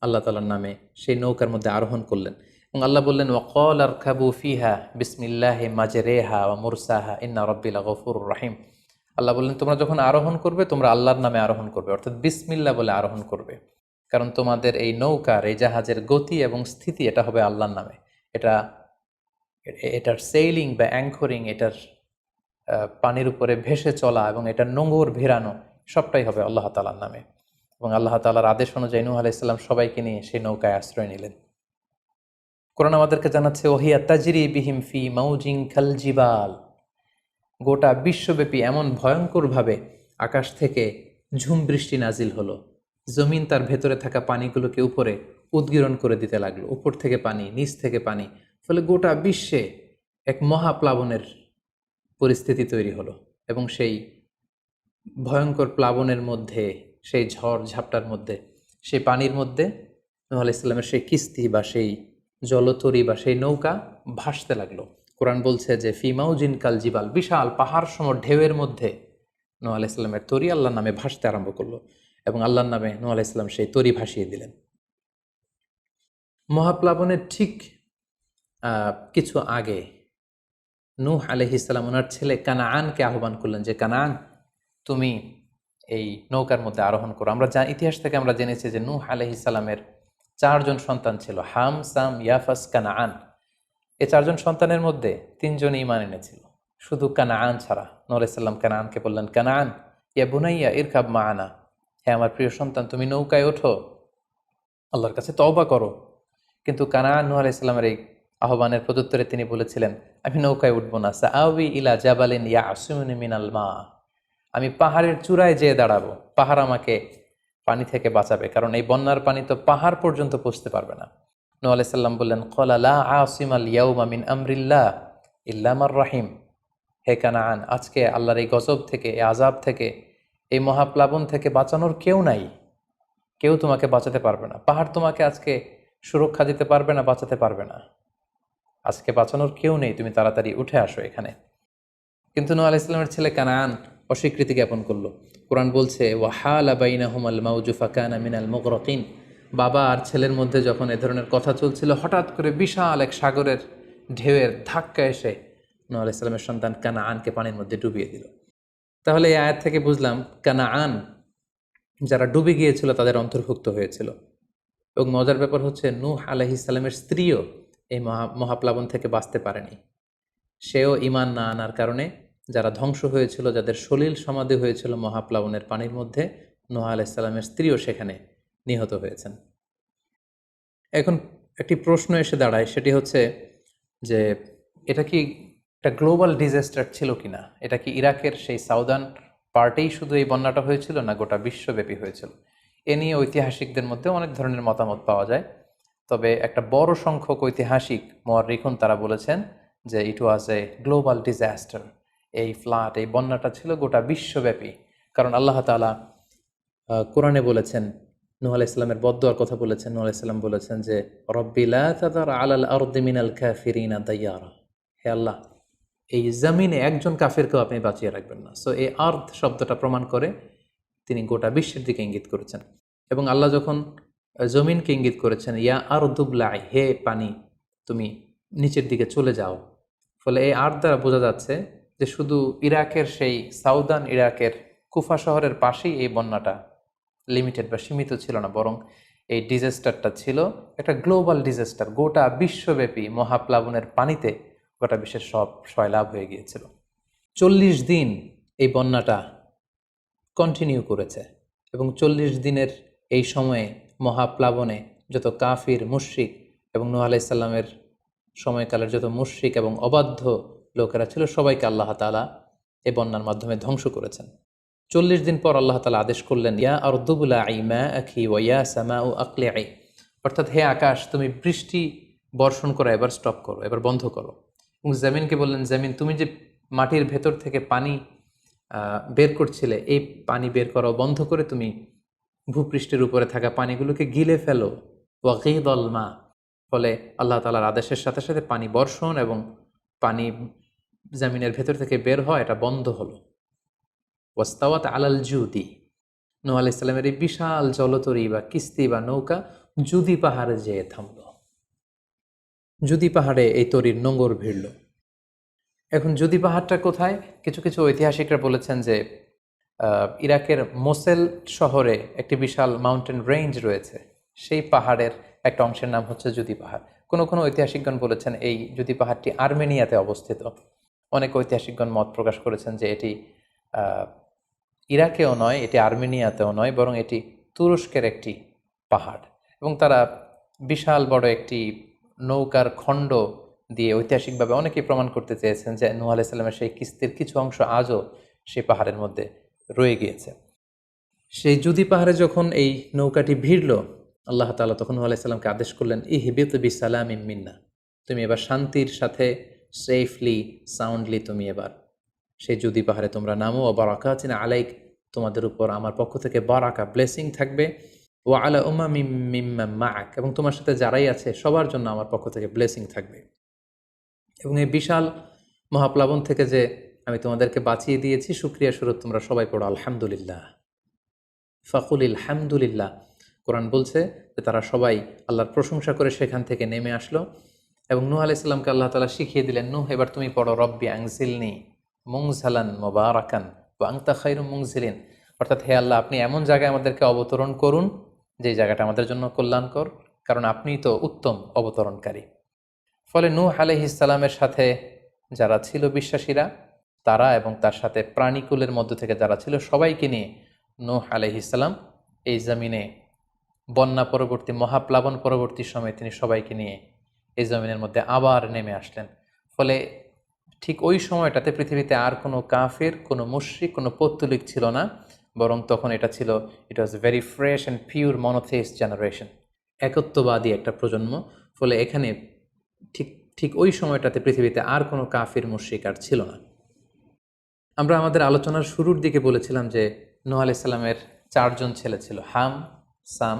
আল্লাহ তাআলার নামে সেই নৌকার মধ্যে আরোহণ করলেন এবং আল্লাহ বললেন, ওয়াকাল আরকাবু ফিহা বিসমিল্লাহি মাজরেহা ওয়া মুরসাহা ইন্না রাব্বি লাগফুরুর রাহিম। আল্লাহ বললেন, তোমরা যখন আরোহণ করবে তোমরা আল্লাহর নামে আরোহণ করবে, অর্থাৎ বিসমিল্লাহ বলে আরোহণ করবে, কারণ তোমাদের এই নৌকার এই জাহাজের গতি এবং স্থিতি এটা হবে আল্লাহর নামে। এটার সেইলিং বা অ্যাঙ্করিং, এটার পানির উপরে ভেসে চলা এবং এটার নোঙর ভিড়ানো সবটাই হবে আল্লাহ তাআলার নামে। এবং আল্লাহ তাআলার আদেশ অনুযায়ী নূহ আলাইহিস সালাম সবাইকে নিয়ে সেই নৌকায় আশ্রয় নিলেন। কোরআন আমাদেরকে জানাচ্ছে, ওহিয়া তাজরি বিহিম ফি মাউজিন কাল জিবাল, গোটা বিশ্বব্যাপী এমন ভয়ঙ্করভাবে আকাশ থেকে ঝুম বৃষ্টি নাজিল হলো, জমিন তার ভেতরে থাকা পানিগুলোকে উপরে উদ্গীরণ করে দিতে লাগলো, উপর থেকে পানি নিচ থেকে পানি, ফলে গোটা বিশ্বে এক মহাপ্লাবনের পরিস্থিতি তৈরি হলো। এবং সেই ভয়ঙ্কর প্লাবনের মধ্যে, সেই ঝড় ঝাপটার মধ্যে, সেই পানির মধ্যে নূহ আলাইহিস সালামের সেই কিস্তি বা সেই জলতরী বা সেই নৌকা ভাসতে লাগলো। কোরআন বলছে যে ফি মাউজিন কাল জিবাল, বিশাল পাহাড় সম ঢেউয়ের মধ্যে নূহ আলাইহিস সালামের তরী আল্লাহর নামে ভাসতে আরম্ভ করলো এবং আল্লাহর নামে নূহ আলাইহিস সালাম সেই তরী ভাসিয়ে দিলেন। মহাপ্লাবনের ঠিক কিছু আগে নূহ আলাইহিস সালাম ওনার ছেলে কানাআনকে আহ্বান করলেন যে, কানাআন, তুমি এই নৌকার মধ্যে আরোহণ করো। আমরা ইতিহাস থেকে আমরা জেনেছি যে নূহ আলাইহিস সালামের 4 জন সন্তান ছিল, হাম, সাম, ইয়াফাস, কানাআন। এই 4 জন সন্তানের মধ্যে 3 জন ঈমান এনেছিল, শুধু কানাআন ছাড়া। নূহ আলাইহিস সালাম কানাআনকে বললেন, কানাআন ইয়া বুনাইয়া ইরকাব মাআনা, হে আমার প্রিয় সন্তান, তুমি নৌকায় ওঠো, আল্লাহর কাছে তওবা করো। কিন্তু কানাআন নূহ আলাইহিস সালামের এই আহ্বানের প্রত্যুত্তরে তিনি বলেছিলেন, আমি নৌকায় উঠবো না, সাআবি ইলা জাবালিন ইয়াসিমুনি মিনাল মা, আমি পাহাড়ের চূড়ায় যেয়ে দাঁড়াবো, পাহাড় আমাকে পানি থেকে বাঁচাবে, কারণ এই বন্যার পানি তো পাহাড় পর্যন্ত পৌঁছতে পারবে না। নূহ আলাইহিস সালাম বললেন, ক্বালা লা আসিমাল ইয়াউমা মিন আমরিল্লাহ ইল্লা মার রাহিম, হে কানাআন, আজকে আল্লাহর এই গজব থেকে, এই আযাব থেকে, এই মহাপ্লাবন থেকে বাঁচানোর কেউ নাই, কেউ তোমাকে বাঁচাতে পারবে না। পাহাড় তোমাকে আজকে সুরক্ষা দিতে পারবে না, বাঁচাতে পারবে না, আজকে বাঁচানোর কেউ নেই, তুমি তাড়াতাড়ি উঠে আসো এখানে। কিন্তু নূহ আলাইহিস সালামের ছেলে কানাআন অস্বীকৃতি জ্ঞাপন করলো। কোরআন বলছে, ওয়াহালা বাইনাহুমাল মাউজু ফাকানা মিনাল মুগরাকিন, বাবা আর ছেলের মধ্যে যখন এ ধরনের কথা চলছিল, হঠাৎ করে বিশাল এক সাগরের ঢেউয়ের ধাক্কা এসে নূহ আলাইহিস সালামের সন্তান কানাআনকে পানির মধ্যে ডুবিয়ে দিল। তাহলে এই আয়াত থেকে বুঝলাম কানাআন যারা ডুবে গিয়েছিল তাদের অন্তর্ভুক্ত হয়েছিল। এবং মজার ব্যাপার হচ্ছে, নূহ আলাইহিস সালামের স্ত্রীও এই মহাপ্লাবন থেকে বাঁচতে পারেনি। সেও ঈমান না আনার কারণে যারা ধ্বংস হয়েছিল, যাদের সলিল সমাধি হয়েছিল মহাপ্লাবনের পানির মধ্যে, নূহ আলাইহিস সালামের স্ত্রীও সেখানে নিহত হয়েছেন। এখন একটি প্রশ্ন এসে দাঁড়ায়, সেটি হচ্ছে যে এটা কি একটা গ্লোবাল ডিজাস্টার ছিল কিনা? এটা কি ইরাকের সেই সাউদার্ন পার্টেই শুধু এই বন্যাটা হয়েছিল, না গোটা বিশ্বব্যাপী হয়েছিল? এ নিয়ে ঐতিহাসিকদের মধ্যে অনেক ধরনের মতামত পাওয়া যায়। তবে একটা বড় সংখ্যক ঐতিহাসিক মুআররিখুন তারা বলেছেন যে ইট ওয়াজ এ গ্লোবাল ডিজাস্টার। এই ফ্লাড, এই বন্যাটা ছিল গোটা বিশ্বব্যাপী। কারণ আল্লাহ তাআলা কোরআনে বলেছেন, নূহ আলাইহিস সালামের বদদুয়ার কথা বলেছেন। নূহ আলাইহিস সালাম বলেছেন যে, রব্বি লা তাযার আলাল আরদি মিনাল কাফিরিনা দাইয়ারা, হে আল্লাহ, এই জমিনে একজন কাফিরকেও আপনি বাঁচিয়ে রাখবেন না। সো এই আর্থ শব্দটা প্রমাণ করে তিনি গোটা বিশ্বের দিকে ইঙ্গিত করেছেন। এবং আল্লাহ যখন জমিনকে ইঙ্গিত করেছেন, ইয়া আরদুবলাই, হে পানি তুমি নিচের দিকে চলে যাও, ফলে এই আর্থ দ্বারা বোঝা যাচ্ছে যে শুধু ইরাকের সেই সাউদার্ন ইরাকের কুফা শহরের পাশেই এই বন্যাটা লিমিটেড বা সীমিত ছিল না, বরং এই ডিজাস্টারটা ছিল একটা গ্লোবাল ডিজাস্টার। গোটা বিশ্বব্যাপী মহাপ্লাবনের পানিতে গোটা বিশ্বের সব সয়লাভ হয়ে গিয়েছিল। 40 দিন এই বন্যাটা কন্টিনিউ করেছে এবং 40 দিনের এই সময়ে মহাপ্লাবনে যত কাফির মুশরিক এবং নূহ আলাইহিস সালামের সময়কালের যত মুশরিক এবং অবাধ্য লোকেরা ছিল সবাইকে আল্লাহ তাআলা এই বন্যার মাধ্যমে ধ্বংস করেছেন। 40 দিন পর আল্লাহ তাআলা আদেশ করলেন, ইয়া আরদু বুলাঈ মাআকি ওয়া ইয়া সামাউ আকলিঈ, অর্থাৎ হে আকাশ তুমি বৃষ্টি বর্ষণ করা এবার স্টপ করো, এবার বন্ধ করো। এবং জমিনকে বললেন, জমিন তুমি যে মাটির ভেতর থেকে পানি বের করছিলে, এই পানি বের করা বন্ধ করে তুমি ভূপৃষ্ঠের উপরে থাকা পানিগুলোকে গিলে ফেলো। ওয়াগীদাল মা, ফলে আল্লাহ তাআলার আদেশের সাথে সাথে পানি বর্ষণ এবং পানি জমিনের ভেতর থেকে বের হয় এটা বন্ধ হলো। ওয়াস্তাওয়াত আলাল জুদি, নূহ আলাইহিস সালামের এই বিশাল জলতরী বা কিস্তি বা নৌকা জুদি পাহাড়ে যেয়ে থামল। জুদি পাহাড়ে এই তরীর নোঙর ভিড়ল। এখন জুদি পাহাড়টা কোথায়? কিছু কিছু ঐতিহাসিকরা বলেছেন যে ইরাকের মোসেল শহরে একটি বিশাল মাউন্টেন রেঞ্জ রয়েছে, সেই পাহাড়ের একটা অংশের নাম হচ্ছে জুদি পাহাড়। কোনো কোনো ঐতিহাসিকগণ বলেছেন এই জুদি পাহাড়টি আর্মেনিয়াতে অবস্থিত। অনেক ঐতিহাসিকগণ মত প্রকাশ করেছেন যে এটি ইরাকেও নয়, এটি আর্মেনিয়াতেও নয়, বরং এটি তুরস্কের একটি পাহাড়। এবং তারা বিশাল বড় একটি নৌকার খণ্ড দিয়ে ঐতিহাসিকভাবে অনেকেই প্রমাণ করতে চেয়েছেন যে নূহ আলাইহিস সালামের সেই কিস্তির কিছু অংশ আজও সেই পাহাড়ের মধ্যে রয়ে গিয়েছে। সেই জুদি পাহাড়ে যখন এই নৌকাটি ভিড়ল, আল্লাহ তাআলা তখন নূহ আলাইহিস সালামকে আদেশ করলেন, ইহবিত বিসালামিন মিন্না, তুমি এবার শান্তির সাথে সেফলি সাউন্ডলি তুমি এবার সেই জুদি পাহাড়ে তোমরা নামো। ও বারাকাতিন আলাইক, তোমাদের উপর আমার পক্ষ থেকে বারাকা ব্লেসিং থাকবে। ও আলা উমামিম মিম্মান মাআক, এবং তোমার সাথে যারাই আছে সবার জন্য আমার পক্ষ থেকে ব্লেসিং থাকবে। এবং এই বিশাল মহাপ্লাবন থেকে যে আমি তোমাদেরকে বাঁচিয়ে দিয়েছি, শুকরিয়া স্বরূপ তোমরা সবাই পড়ো আলহামদুলিল্লাহ। ফাকুলিল হামদুলিল্লাহ। কোরআন বলছে যে তারা সবাই আল্লাহর প্রশংসা করে সেখান থেকে নেমে আসলো এবং নূহ আলাইহিস সালামকে আল্লাহ তাআলা শিখিয়ে দিলেন, নূহ এবার তুমি পড়ো রব্বি আনজিলনি মুনজালান মুবারাকান ওয়া আনতা খায়রুম মুনজিলিন, অর্থাৎ হে আল্লাহ আপনি এমন জায়গায় আমাদেরকে অবতরণ করুন যে জায়গাটা আমাদের জন্য কল্যাণকর, কারণ আপনিই তো উত্তম অবতরণকারী। ফলে নূহ আলাইহিস সালামের সাথে যারা ছিল বিশ্বাসীরা, তারা এবং তার সাথে প্রাণীকুলের মধ্য থেকে যারা ছিল সবাইকে নিয়ে নূহ আলাইহিস সালাম এই জমিনে বন্যা পরবর্তী মহাপ্লাবন পরবর্তী সময়ে তিনি সবাইকে নিয়ে এই জমিনের মধ্যে আবার নেমে আসলেন। ফলে ঠিক ওই সময়টাতে পৃথিবীতে আর কোনো কাফের, কোনো মুশরিক, কোনো পৌত্তলিক ছিল না, বরং তখন এটা ছিল, it was very fresh and pure monotheist generation, একত্ববাদী একটা প্রজন্ম। ফলে এখানে ঠিক ঠিক ওই সময়টাতে পৃথিবীতে আর কোনো কাফির মুশরিক আর ছিল না। আমরা আমাদের আলোচনার শুরুর দিকে বলেছিলাম যে নূহ আলাইহিস সালামের 4 জন ছেলে ছিল, হাম, সাম,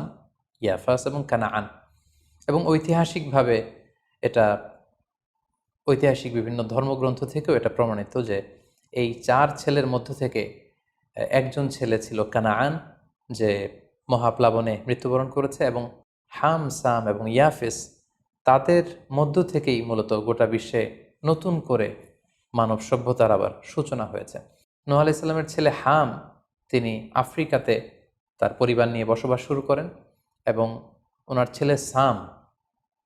ইয়াফাস এবং কানাআন। এবং ঐতিহাসিকভাবে এটা ঐতিহাসিক বিভিন্ন ধর্মগ্রন্থ থেকেও এটা প্রমাণিত যে এই 4 ছেলের মধ্য থেকে একজন ছেলে ছিল কানাআন, যে মহাপ্লাবনে মৃত্যুবরণ করেছে, এবং হাম, সাম এবং ইয়াফেস, তাদের মধ্য থেকেই মূলত গোটা বিশ্বে নতুন করে মানব সভ্যতার আবার সূচনা হয়েছে। নূহ আলাইহিস সালামের ছেলে হাম, তিনি আফ্রিকাতে তার পরিবার নিয়ে বসবাস শুরু করেন, এবং ওনার ছেলে সাম,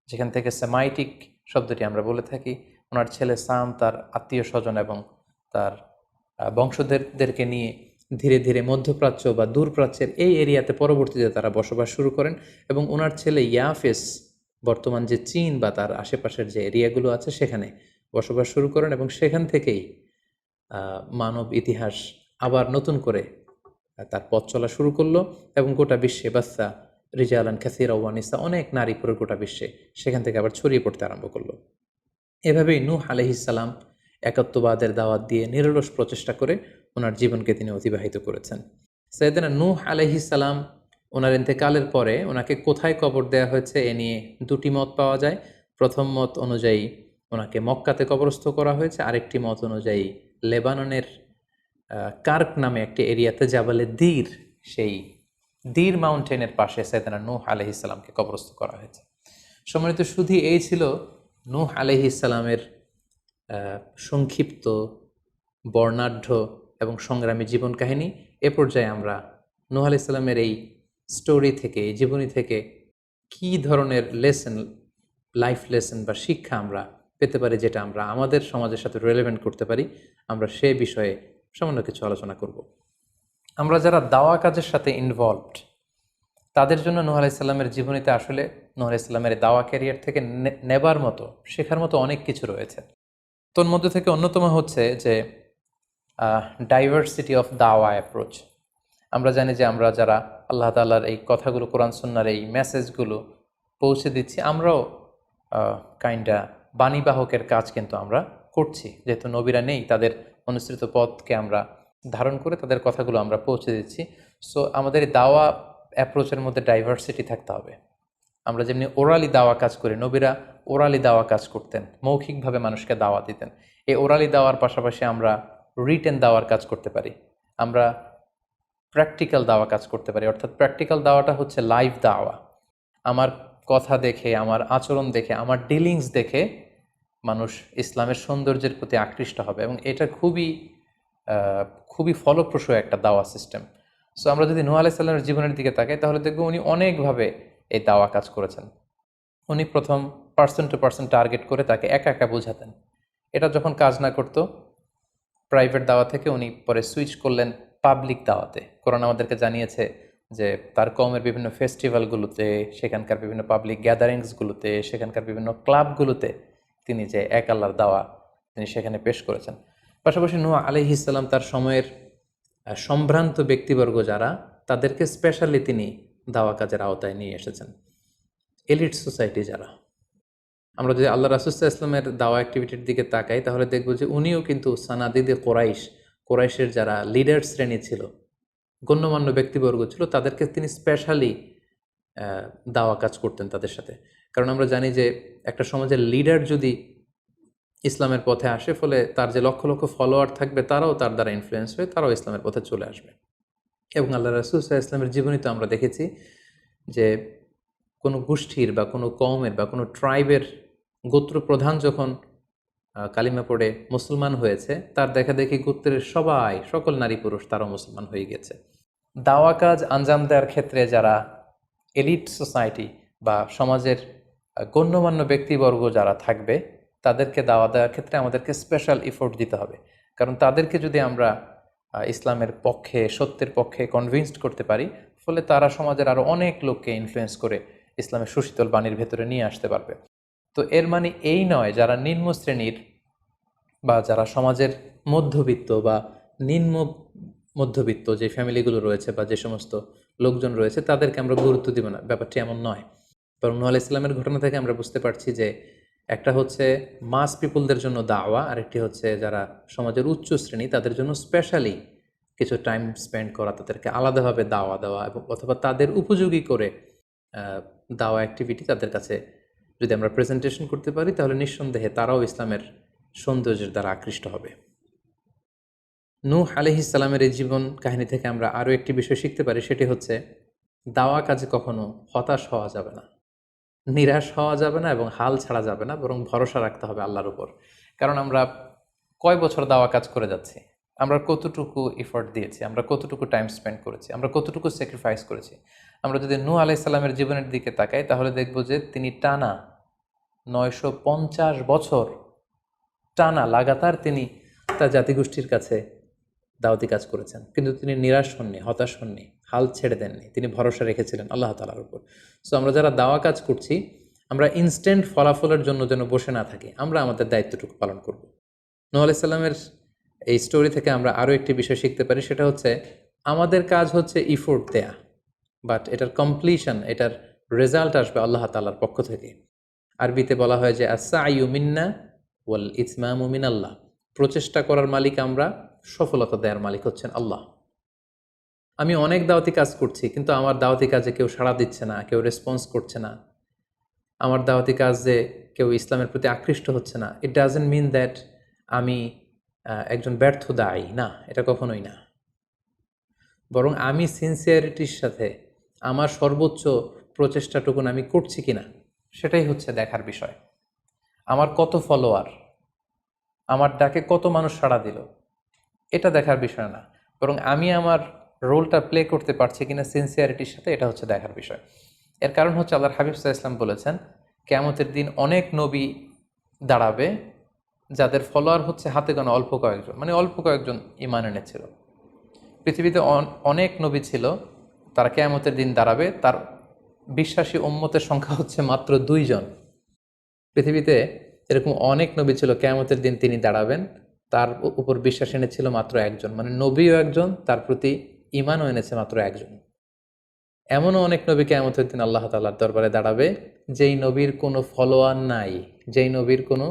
যেখান থেকে সেমাইটিক শব্দটি আমরা বলে থাকি, ওনার ছেলে সাম তার আত্মীয় স্বজন এবং তার বংশধরদেরকে নিয়ে ধীরে ধীরে মধ্যপ্রাচ্য বা দূরপ্রাচ্যের এই এরিয়াতে পরবর্তীতে তারা বসবাস শুরু করেন। এবং ওনার ছেলে ইয়াফেস বর্তমান যে চীন বা তার আশেপাশের যে এরিয়াগুলো আছে সেখানে বসবাস শুরু করেন, এবং সেখান থেকেই মানব ইতিহাস আবার নতুন করে তার পথ চলা শুরু করলো, এবং গোটা বিশ্বে বাচ্চা রিজালান কাসীরা ওয়া নিসা, অনেক নারী পুরো গোটা বিশ্বে সেখান থেকে আবার ছড়িয়ে পড়তে আরম্ভ করলো। এভাবেই নূহ আলাইহিস সালাম একত্ববাদের দাওয়াত দিয়ে নিরলস প্রচেষ্টা করে ওনার জীবনকে তিনি অতিবাহিত করেছেন। সাইয়েদনা নূহ আলাইহিস সালাম ওনার ইন্তেকালের পরে ওনাকে কোথায় কবর দেওয়া হয়েছে এ নিয়ে 2টি মত পাওয়া যায়। প্রথম মত অনুযায়ী ওনাকে মক্কাতে কবরস্থ করা হয়েছে, আরেকটি মত অনুযায়ী লেবাননের কার্ক নামে একটি এরিয়াতে জাবালে দীর, সেই দীর মাউন্টেনের পাশে সাইয়েদনা নূহ আলাইহিস সালামকে কবরস্থ করা হয়েছে। সম্মানিত সুধী, এই ছিল নূহ আলাইহিস সালামের সংক্ষিপ্ত, বর্ণাঢ্য এবং সংগ্রামী জীবন কাহিনী। এ পর্যায়ে আমরা নূহ আলাইহিস সালামের এই স্টোরি থেকে, এই জীবনী থেকে কী ধরনের লেসন, লাইফ লেসন বা শিক্ষা আমরা পেতে পারি যেটা আমরা আমাদের সমাজের সাথে রেলেভেন্ট করতে পারি, আমরা সে বিষয়ে সামান্য কিছু আলোচনা করব। আমরা যারা দাওয়া কাজের সাথে ইনভলভড, তাদের জন্য নূহ আলাইহিস সালামের জীবনীতে আসলে নূহ আলাইহিস সালামের দাওয়া ক্যারিয়ার থেকে নেবার মতো, শেখার মতো অনেক কিছু রয়েছে। তোর মধ্যে থেকে অন্যতম হচ্ছে যে ডাইভার্সিটি অফ দাওয়া অ্যাপ্রোচ। আমরা জানি যে আমরা যারা আল্লাহ তাআলার এই কথাগুলো, কোরআন সুন্নাহর এই মেসেজগুলো পৌঁছে দিচ্ছি, আমরাও কাইন্ডা বাণীবাহকের কাজ কিন্তু আমরা করছি। যেহেতু নবীরা নেই, তাদের অনুসৃত পথকে আমরা ধারণ করে তাদের কথাগুলো আমরা পৌঁছে দিচ্ছি। সো আমাদের এই দাওয়া অ্যাপ্রোচের মধ্যে ডাইভার্সিটি থাকতে হবে। আমরা যেমনি ওরালি দাওয়া কাজ করি, নবীরা ওরালি দাওয়া কাজ করতেন, মৌখিকভাবে মানুষকে দাওয়া দিতেন। এই ওরালি দাওয়ার পাশাপাশি আমরা রিটেন দাওয়ার কাজ করতে পারি, আমরা প্র্যাকটিক্যাল দাওয়া কাজ করতে পারি। অর্থাৎ প্র্যাকটিক্যাল দাওয়াটা হচ্ছে লাইভ দাওয়া। আমার কথা দেখে, আমার আচরণ দেখে, আমার ডিলিংস দেখে মানুষ ইসলামের সৌন্দর্যের প্রতি আকৃষ্ট হবে, এবং এটা খুবই ফলপ্রসূ একটা দাওয়া সিস্টেম। সো আমরা যদি নূহ আলাইহিস সালামের জীবনের দিকে তাকাই, তাহলে দেখব উনি অনেকভাবে এই দাওয়া কাজ করেছেন। উনি প্রথম পার্সন টু পার্সন টার্গেট করে তাকে একা একা বোঝাতেন। এটা যখন কাজ না করতো, প্রাইভেট দাওয়া থেকে উনি পরে সুইচ করলেন পাবলিক দাওয়াতে। কোরআন আমাদেরকে জানিয়েছে যে তার কওমের বিভিন্ন ফেস্টিভ্যালগুলোতে, সেখানকার বিভিন্ন পাবলিক গ্যাদারিংসগুলোতে, সেখানকার বিভিন্ন ক্লাবগুলোতে তিনি যে এক আল্লাহর দাওয়া তিনি সেখানে পেশ করেছেন। পাশাপাশি নূহ আলাইহিস সালাম তার সময়ের সম্ভ্রান্ত ব্যক্তিবর্গ যারা, তাদেরকে স্পেশালি তিনি দাওয়া কাজের আওতায় নিয়ে এসেছেন। এলিট সোসাইটি যারা, আমরা যদি আল্লাহ রাসূল সাল্লাল্লাহু আলাইহি ওয়াসাল্লামের দাওয়া অ্যাক্টিভিটির দিকে তাকাই, তাহলে দেখব যে উনিও কিন্তু সানাদিদে কোরাইশের যারা লিডার শ্রেণী ছিল, গণ্যমান্য ব্যক্তিবর্গ ছিল, তাদেরকে তিনি স্পেশালি দাওয়া কাজ করতেন তাদের সাথে। কারণ আমরা জানি যে একটা সমাজের লিডার যদি ইসলামের পথে আসে, ফলে তার যে লক্ষ লক্ষ ফলোয়ার থাকবে, তারাও তার দ্বারা ইনফ্লুয়েন্স হয়ে তারাও ইসলামের পথে চলে আসবে। এবং আল্লাহ রাসূল সাল্লাল্লাহু আলাইহি ওয়াসাল্লামের জীবনীতে আমরা দেখেছি যে কোনো গোষ্ঠীর বা কোনো কওমের বা কোনো ট্রাইবের গোত্র প্রধান যখন কালিমা পড়ে মুসলমান হয়েছে, তার দেখা দেখি গোত্রের সকল নারী পুরুষ তারাও মুসলমান হয়ে গেছে। দাওয়া কাজ আঞ্জাম দেওয়ার ক্ষেত্রে যারা এলিট সোসাইটি বা সমাজের গণ্যমান্য ব্যক্তিবর্গ যারা থাকবে, তাদেরকে দাওয়া দেওয়ার ক্ষেত্রে আমাদেরকে স্পেশাল এফোর্ট দিতে হবে। কারণ তাদেরকে যদি আমরা ইসলামের পক্ষে, সত্যের পক্ষে কনভিন্সড করতে পারি, ফলে তারা সমাজের আরও অনেক লোককে ইনফ্লুয়েন্স করে ইসলামের সুশীতল বাণীর ভেতরে নিয়ে আসতে পারবে। তো এর মানে এই নয় যারা নিম্ন শ্রেণীর বা যারা সমাজের মধ্যবিত্ত বা নিম্ন মধ্যবিত্ত যে ফ্যামিলিগুলো রয়েছে বা যে সমস্ত লোকজন রয়েছে, তাদেরকে আমরা গুরুত্ব দিব না, ব্যাপারটি এমন নয়। বরং নূহ আলাইহিস সালামের ঘটনা থেকে আমরা বুঝতে পারছি যে একটা হচ্ছে মাস পিপুলদের জন্য দাওয়া, আর একটি হচ্ছে যারা সমাজের উচ্চ শ্রেণী, তাদের জন্য স্পেশালি কিছু টাইম স্পেন্ড করা, তাদেরকে আলাদাভাবে দাওয়া দেওয়া, এবং অথবা তাদের উপযোগী করে দাওয়া অ্যাক্টিভিটি তাদের কাছে যদি আমরা প্রেজেন্টেশন করতে পারি, তাহলে নিঃসন্দেহে তারাও ইসলামের সৌন্দর্যের দ্বারা আকৃষ্ট হবে। নূহ আলাইহিস সালামের এই জীবন কাহিনী থেকে আমরা আরও একটি বিষয় শিখতে পারি, সেটি হচ্ছে দাওয়া কাজে কখনো হতাশ হওয়া যাবে না, নিরাশ হওয়া যাবে না, এবং হাল ছাড়া যাবে না, বরং ভরসা রাখতে হবে আল্লাহর উপর। কারণ আমরা কয় বছর দাওয়া কাজ করে যাচ্ছি, আমরা কতটুকু এফোর্ট দিয়েছি, আমরা কতটুকু টাইম স্পেন্ড করেছি, আমরা কতটুকু স্যাক্রিফাইস করেছি। আমরা যদি নূহ আলাইহিস সালামের জীবনের দিকে তাকাই, তাহলে দেখব যে তিনি টানা 950 বছর টানা লাগাতার তিনি তার জাতিগোষ্ঠীর কাছে দাওয়াতি কাজ করেছেন, কিন্তু তিনি নিরাশ হননি, হতাশ হননি, হাল ছেড়ে দেননি, তিনি ভরসা রেখেছিলেন আল্লাহ তাআলার উপর। সো আমরা যারা দাওয়া কাজ করছি, আমরা ইনস্ট্যান্ট ফলাফলের জন্য যেন বসে না থাকি, আমরা আমাদের দায়িত্বটুকু পালন করব। নূহ আলাইহিস সালামের এই স্টোরি থেকে আমরা আরও একটি বিষয় শিখতে পারি, সেটা হচ্ছে আমাদের কাজ হচ্ছে ইফোর্ট দেয়া, বাট এটার কমপ্লিশন, এটার রেজাল্ট আসবে আল্লাহ তাআলার পক্ষ থেকে। আরবিতে বলা হয় যে আস-সা'য়ু মিন্না ওয়াল ইতমামু মিনাল্লাহ, প্রচেষ্টা করার মালিক আমরা, সফলতা দেওয়ার মালিক হচ্ছেন আল্লাহ। আমি অনেক দাওয়াতি কাজ করছি, কিন্তু আমার দাওয়াতি কাজে কেউ সাড়া দিচ্ছে না, কেউ রেসপন্স করছে না, আমার দাওয়াতি কাজে কেউ ইসলামের প্রতি আকৃষ্ট হচ্ছে না, ইট ডাজন্ট মিন দ্যাট আমি একজন ব্যর্থ দায়ী, না, এটা কখনোই না। বরং আমি সিনসিয়ারিটির সাথে আমার সর্বোচ্চ প্রচেষ্টাটুকুন আমি করছি কিনা, সেটাই হচ্ছে দেখার বিষয়। আমার কত ফলোয়ার, আমার ডাকে কত মানুষ সাড়া দিল, এটা দেখার বিষয় না, বরং আমি আমার রোলটা প্লে করতে পারছি কিনা সিনসিয়ারিটির সাথে, এটা হচ্ছে দেখার বিষয়। এর কারণ হচ্ছে আল্লাহর হাবিব সাল্লাল্লাহু আলাইহি ওয়াসাল্লাম বলেছেন, কিয়ামতের দিন অনেক নবী দাঁড়াবে যাদের ফলোয়ার হচ্ছে হাতে গোনা অল্প কয়েকজন, মানে অল্প কয়েকজন ঈমান এনেছিল। পৃথিবীতে অনেক নবী ছিল, তারা কিয়ামতের দিন দাঁড়াবে, তার বিশ্বাসী উম্মতের সংখ্যা হচ্ছে মাত্র 2 জন। পৃথিবীতে এরকম অনেক নবী ছিল, কিয়ামতের দিন তিনি দাঁড়াবেন, তার উপর বিশ্বাস এনেছিল মাত্র একজন, মানে নবীও একজন, তার প্রতি ঈমানও এনেছে মাত্র একজন। এমনও অনেক নবী কিয়ামতের দিন আল্লাহ তাআলার দরবারে দাঁড়াবে যেই নবীর কোনো ফলোয়ার নাই, যেই নবীর কোনো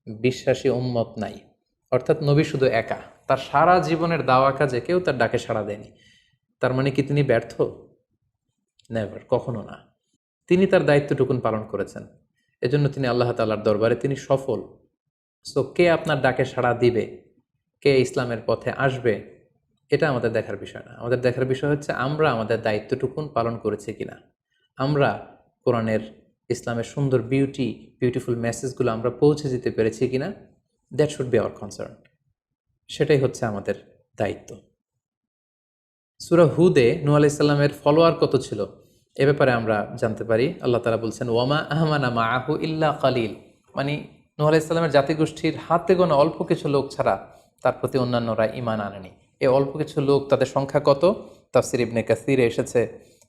বিশ্বাসী উম্মত নাই, অর্থাৎ নবী শুধু একা, তার সারা জীবনের দাওয়া কাজে কেউ তার ডাকে সাড়া দেয়নি। তার মানে কি তিনি ব্যর্থ? নেভার, কখনো না। তিনি তার দায়িত্বটুকুন পালন করেছেন, এজন্য তিনি আল্লাহ তাআলার দরবারে তিনি সফল। সো কে আপনার ডাকে সাড়া দিবে, কে ইসলামের পথে আসবে, এটা আমাদের দেখার বিষয় না। আমাদের দেখার বিষয় হচ্ছে আমরা আমাদের দায়িত্বটুকুন পালন করেছি কিনা, আমরা কোরআনের, ইসলামের সুন্দর বিউটিফুল মেসেজগুলো আমরা পৌঁছে দিতে পেরেছি কিনা। That should be hour concern, সেটাই হচ্ছে আমাদের দায়িত্ব। সূরা হুদে নূহ আলাইহিস সালামের ফলোয়ার কত ছিল এ ব্যাপারে আমরা জানতে পারি। আল্লাহ তাআলা বলছেন, ওয়ামা আহমানা মাআহু ইল্লা কালিল, মানে নূহ আলাইহিস সালামের জাতিগোষ্ঠীর হাতে গোনা অল্প কিছু লোক ছাড়া তার প্রতি অন্যান্যরা ঈমান আনেনি। এই অল্প কিছু লোক, তাদের সংখ্যা কত? তাফসির ইবনে কাসিরে এসেছে,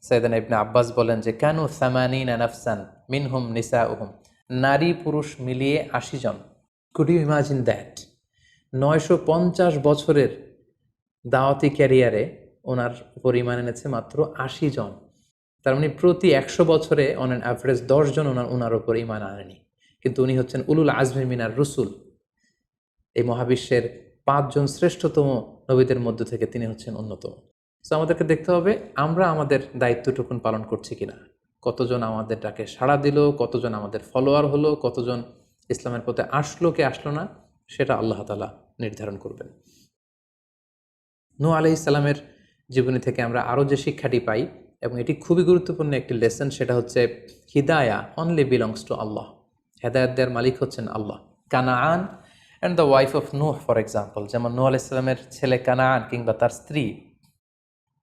সাইয়েদনা ইবনে আব্বাস বলেন যে কানু সামানিনা নাফসান মিনহুম নিসাউহুম, নারী পুরুষ মিলিয়ে 80 জন। Could you imagine that? 950 বছরের দাওয়াতি ক্যারিয়ারে ওনার উপর ঈমান এনেছে মাত্র 80 জন। তার মানে প্রতি 100 বছরে অন অ্যান অ্যাভারেজ 10 জন ওনার উপর ঈমান আনেনি। কিন্তু উনি হচ্ছেন উলুল আজমি মিনার রুসুল, এই মহাবিশ্বের 5 জন শ্রেষ্ঠতম নবীদের মধ্য থেকে তিনি হচ্ছেন অন্যতম। সো আমাদেরকে দেখতে হবে আমরা আমাদের দায়িত্বটুকুন পালন করছি কিনা, কতজন আমাদের ডাকে সাড়া দিল, কতজন আমাদের ফলোয়ার হলো, কতজন ইসলামের পথে আসলো কে আসলো না, সেটা আল্লাহ তাআলা নির্ধারণ করবেন। নূহ আলাইহিস সালামের জীবনী থেকে আমরা আরও যে শিক্ষাটি পাই, এবং এটি খুবই গুরুত্বপূর্ণ একটি লেসন, সেটা হচ্ছে হিদায়া অনলি বিলংস টু আল্লাহ। হেদায়েত দেওয়ার মালিক হচ্ছেন Allah. Canaan and the wife of Nuh for example, যেমন নূহ আলাইহিস সালামের ছেলে কানাআন কিংবা তার স্ত্রী,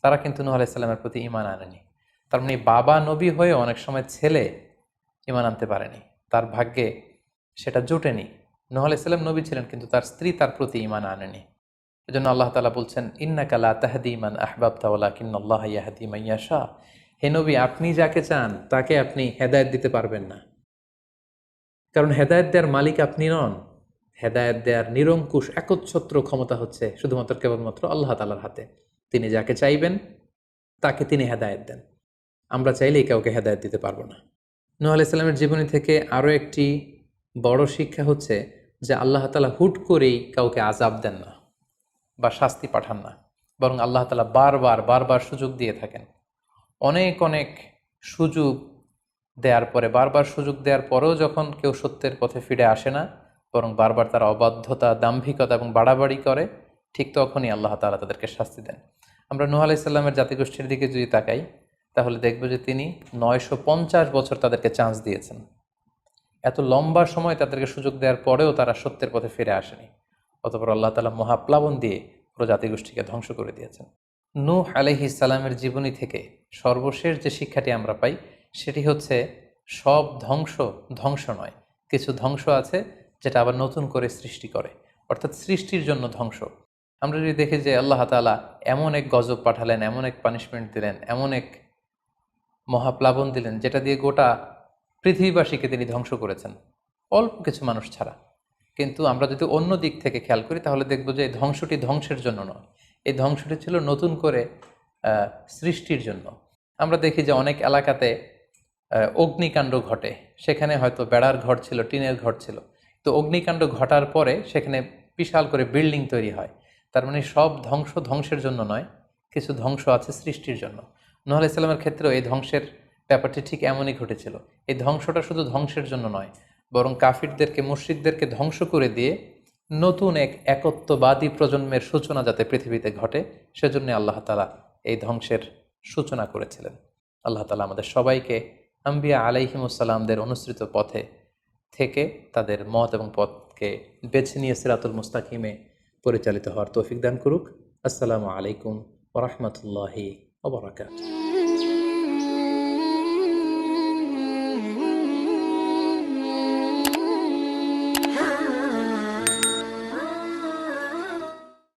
তারা কিন্তু নূহ আলাইহিস সালামের প্রতি ঈমান আনেনি। তার মানে বাবা নবী হয়ে অনেক সময় ছেলে ঈমান আনতে পারেনি, তার ভাগ্যে সেটা জোটেনি। নূহ আলাইহিস সালাম নবী ছিলেন, কিন্তু তার স্ত্রী তার প্রতি ঈমান আনেনি। এজন্য আল্লাহ তাআলা বলছেন, ইন্নাকা লা তাহদি মান আহবাবতা ওয়ালাকিন্নাল্লাহা ইয়াহদি মান ইয়াশা, হে নবী আপনি যাকে চান তাকে আপনি হেদায়েত দিতে পারবেন না, কারণ হেদায়েত দেওয়ার মালিক আপনি নন। হেদায়েত দেওয়ার নিরঙ্কুশ একচ্ছত্র ক্ষমতা হচ্ছে শুধুমাত্র কেবলমাত্র আল্লাহ তাআলার হাতে। তিনি যাকে চাইবেন তাকে তিনি হেদায়েত দেন, আমরা চাইলেই কাউকে হেদায়েত দিতে পারবো না। নূহ আলাইহিস সালামের জীবনী থেকে আরও একটি বড় শিক্ষা হচ্ছে যে আল্লাহ তাআলা হুট করেই কাউকে আযাব দেন না বা শাস্তি পাঠান না, বরং আল্লাহ তাআলা বারবার সুযোগ দিয়ে থাকেন। অনেক সুযোগ দেওয়ার পরে, বারবার সুযোগ দেওয়ার পরেও যখন কেউ সত্যের পথে ফিরে আসে না, বরং বারবার তারা অবাধ্যতা, দাম্ভিকতা এবং বাড়াবাড়ি করে, ঠিক তখনই আল্লাহ তাআলা তাদেরকে শাস্তি দেন। আমরা নূহ আলাইহিস সালামের জাতিগোষ্ঠীর দিকে যদি তাকাই, তাহলে দেখব যে তিনি 950 বছর তাদেরকে চান্স দিয়েছেন। এত লম্বা সময় তাদেরকে সুযোগ দেওয়ার পরেও তারা সত্যের পথে ফিরে আসেনি। অতঃপর আল্লাহ তাআলা মহাপ্লাবন দিয়ে পুরো জাতিগোষ্ঠীকে ধ্বংস করে দিয়েছেন। নূহ আলাইহিস সালামের জীবনী থেকে সর্বশেষ যে শিক্ষাটি আমরা পাই, সেটি হচ্ছে সব ধ্বংস নয়, কিছু ধ্বংস আছে যেটা আবার নতুন করে সৃষ্টি করে, অর্থাৎ সৃষ্টির জন্য ধ্বংস। আমরা যদি দেখি যে আল্লাহ তাআলা এমন এক গজব পাঠালেন, এমন এক পানিশমেন্ট দিলেন, এমন এক মহাপ্লাবন দিলেন, যেটা দিয়ে গোটা পৃথিবীবাসীকে তিনি ধ্বংস করেছেন, অল্প কিছু মানুষ ছাড়া। কিন্তু আমরা যদি অন্য দিক থেকে খেয়াল করি, তাহলে দেখব যে এই ধ্বংসটি ধ্বংসের জন্য নয়, এই ধ্বংসটি ছিল নতুন করে সৃষ্টির জন্য। আমরা দেখি যে অনেক এলাকাতে অগ্নিকাণ্ড ঘটে, সেখানে হয়তো বেড়ার ঘর ছিল, টিনের ঘর ছিল, তো অগ্নিকাণ্ড ঘটার পরে সেখানে বিশাল করে বিল্ডিং তৈরি হয়। তার মানে সব ধ্বংসের জন্য নয়, কিছু ধ্বংস আছে সৃষ্টির জন্য। নূহ আলাইহিস সালামের ক্ষেত্রেও এই ধ্বংসের ব্যাপারটি ঠিক এমনই ঘটেছিল। এই ধ্বংসটা শুধু ধ্বংসের জন্য নয়, বরং কাফিরদেরকে, মুশরিকদেরকে ধ্বংস করে দিয়ে নতুন এক একত্ববাদী প্রজন্মের সূচনা যাতে পৃথিবীতে ঘটে, সেজন্য আল্লাহ তাআলা এই ধ্বংসের সূচনা করেছিলেন। আল্লাহ তাআলা আমাদের সবাইকে আম্বিয়া আলাইহিমুসসালামদের অনুসৃত পথে থেকে তাদের মত এবং পথকে বেছে নিয়ে সিরাতুল মুস্তাকিমে পরিচালিত হওয়ার তৌফিক দান করুক। আসসালামু আলাইকুম ওয়া রাহমাতুল্লাহি ওয়া বারাকাতুহু।